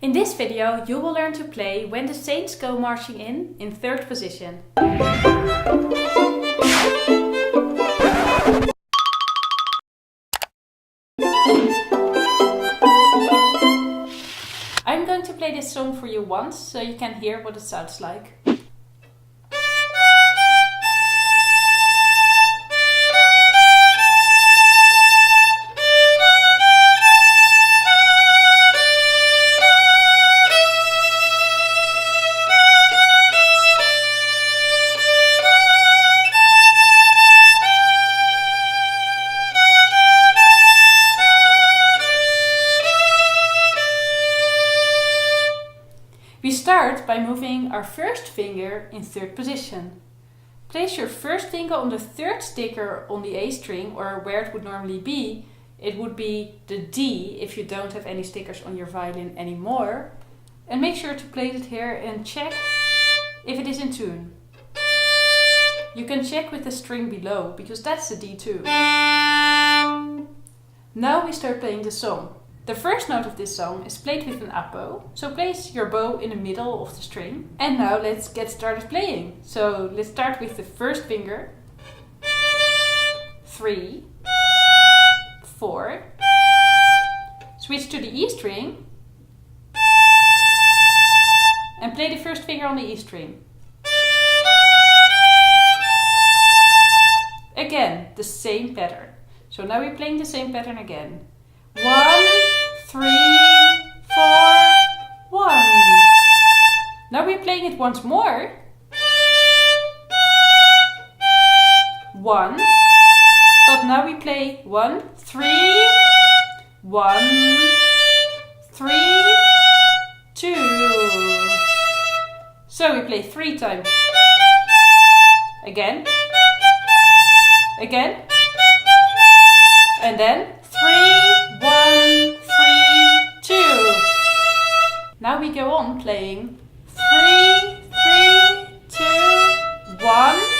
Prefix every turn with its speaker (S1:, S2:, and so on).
S1: In this video you will learn to play When the Saints Go Marching in third position. I'm going to play this song for you once so you can hear what it sounds like. We start by moving our first finger in third position. Place your first finger on the third sticker on the A string, or where it would normally be. It would be the D if you don't have any stickers on your violin anymore. And make sure to place it here and check if it is in tune. You can check with the string below, because that's the D too. Now we start playing the song. The first note of this song is played with an up bow, so place your bow in the middle of the string. And now let's get started playing. So let's start with the first finger. 3, 4. Switch to the E string. And play the first finger on the E string. Again, the same pattern. So now we're playing the same pattern again. 1, 3, 4, 1. Now we're playing it once more. 1. But now we play 1, 3, 1, 3, 2. So we play 3 times. Again. Again. And then 3, 1, 3, 2. Now we go on playing 3, 3, 2, 1.